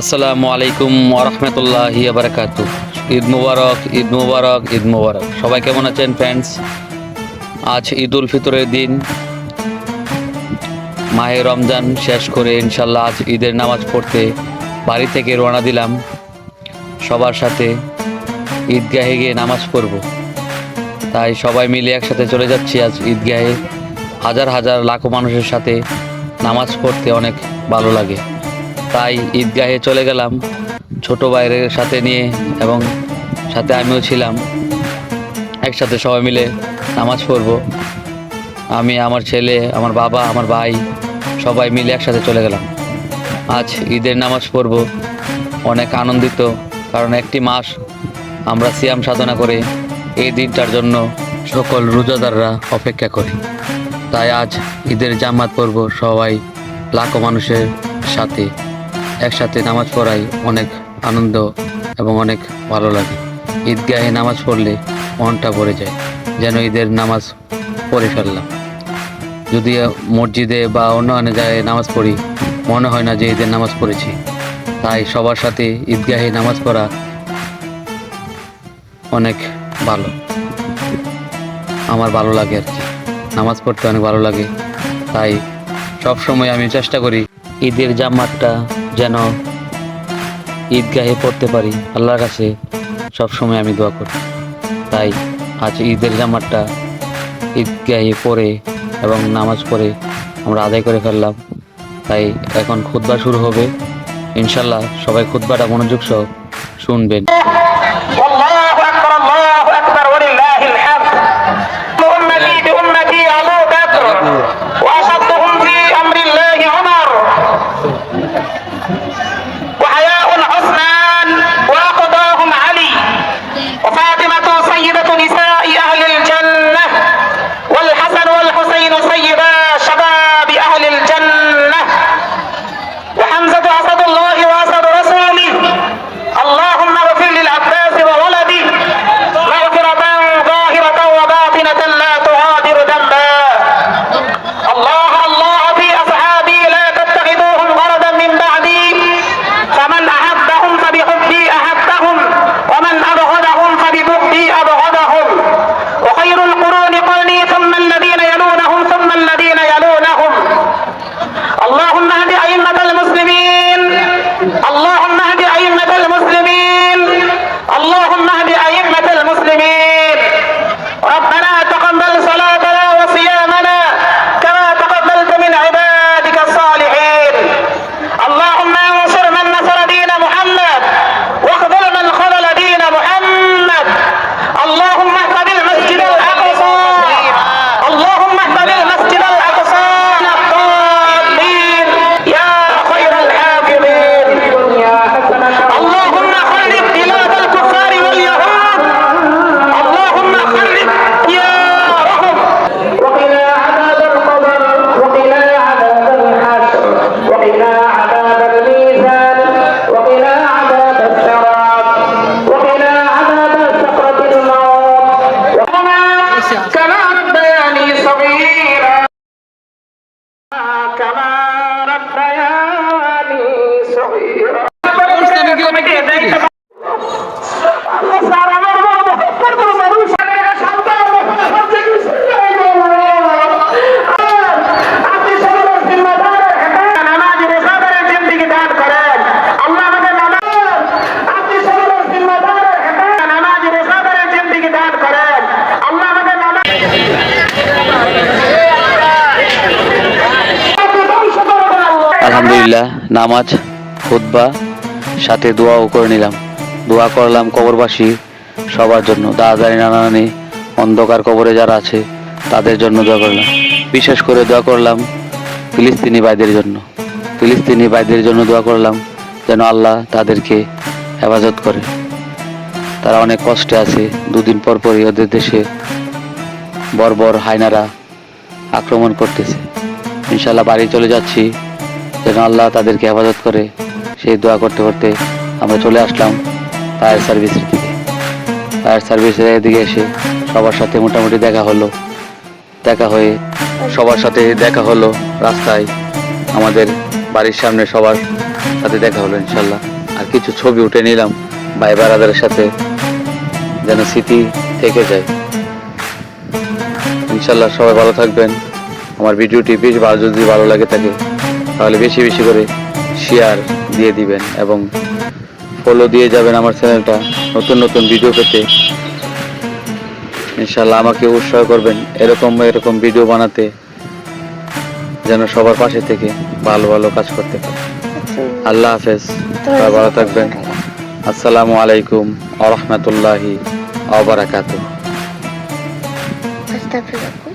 আসসালামু আলাইকুম ওরহমতুল্লাহি বারাকাতু। ঈদ মুবারক, ঈদ মুবারক, ঈদ মুবারক। সবাই কেমন আছেন ফ্রেন্ডস? আজ ঈদ উল ফিতরের দিন। মাহে রমজান শেষ করে ইনশাল্লাহ আজ ঈদের নামাজ পড়তে বাড়ি থেকে রওনা দিলাম। সবার সাথে ঈদগাহে গিয়ে নামাজ পড়ব, তাই সবাই মিলে একসাথে চলে যাচ্ছি আজ ঈদগাহে। হাজার হাজার লাখো মানুষের সাথে নামাজ পড়তে অনেক ভালো লাগে, তাই ঈদগাহে চলে গেলাম ছোট ভাইয়ের সাথে নিয়ে, এবং সাথে আমিও ছিলাম। একসাথে সবাই মিলে নামাজ পড়ব। আমি, আমার ছেলে, আমার বাবা, আমার ভাই সবাই মিলে একসাথে চলে গেলাম। আজ ঈদের নামাজ পড়ব, অনেক আনন্দিত, কারণ একটি মাস আমরা সিয়াম সাধনা করে এই দিনটার জন্য সকল রোজাদাররা অপেক্ষা করি। তাই আজ ঈদের জামাত পড়ব সবাই লাখো মানুষের সাথে। একসাথে নামাজ পড়াই অনেক আনন্দ এবং অনেক ভালো লাগে। ঈদগাহে নামাজ পড়লে মনটা ভরে যায়, যেন ঈদের নামাজ পড়ে ফেললাম। যদি মসজিদে বা অন্য জায়গায় নামাজ পড়ি, মনে হয় না যে ঈদের নামাজ পড়েছি। তাই সবার সাথে ঈদগাহে নামাজ পড়া অনেক ভালো, আমার ভালো লাগে আর কি। নামাজ পড়তে অনেক ভালো লাগে, তাই সবসময় আমি চেষ্টা করি ঈদের জামাতটা যেন ঈদগাহে পড়তে পারি। আল্লাহর কাছে সবসময় আমি দোয়া করি। তাই আজ ঈদের জামাতটা ঈদগাহে পড়ে এবং নামাজ পড়ে আমরা আদায় করে ফেললাম। তাই এখন খুতবা শুরু হবে ইনশাল্লাহ। সবাই খুতবাটা মনোযোগ সহ শুনবেন। আলহামদুলিল্লাহ, নামাজ, খুতবা, সাথে দোয়াও করে নিলাম। দোয়া করলাম কবরবাসী সবার জন্য, দাদা দাদি নানা নানি অন্ধকার কবরে যারা আছে তাদের জন্য দোয়া করলাম। বিশেষ করে দোয়া করলাম ফিলিস্তিনি ভাইদের জন্য। ফিলিস্তিনি ভাইদের জন্য দোয়া করলাম যেন আল্লাহ তাদেরকে হেফাজত করে। তারা অনেক কষ্টে আছে। দুদিন পর পরই ওদের দেশে বর্বর হায়নারা আক্রমণ করতেছে। ইনশাল্লাহ বাড়ি চলে যাচ্ছি, যেন আল্লাহ তাদেরকে হেফাজত করে। সেই দোয়া করতে করতে আমরা চলে আসলাম ফায়ার সার্ভিসের দিকে। ফায়ার সার্ভিসের দিকে এসে সবার সাথে মোটামুটি দেখা হয়ে সবার সাথে দেখা হলো রাস্তায়। আমাদের বাড়ির সামনে সবার সাথে দেখা হলো ইনশাল্লাহ। আর কিছু ছবি উঠে নিলাম ভাই বারাদারের সাথে, যেন স্মৃতি থেকে যায়। ইনশাল্লাহ সবাই ভালো থাকবেন। আমার ভিডিওটি বেশ যদি ভালো লাগে থাকে তাহলে বেশি বেশি করে শেয়ার দিয়ে দিবেন এবং ফলো দিয়ে যাবেন আমার চ্যানেলটা, নতুন নতুন ভিডিও পেতে। ইনশাল্লাহ আমাকে উৎসাহ করবেন এরকম ভিডিও বানাতে, যেন সবার পাশে থেকে ভালো ভালো কাজ করতে পারে। আল্লাহ হাফেজ, সবাই ভালো থাকবেন। আসসালামু আলাইকুম ওয়া রাহমাতুল্লাহি ওয়া বারাকাতুহু। আস্তাগফিরুল্লাহ।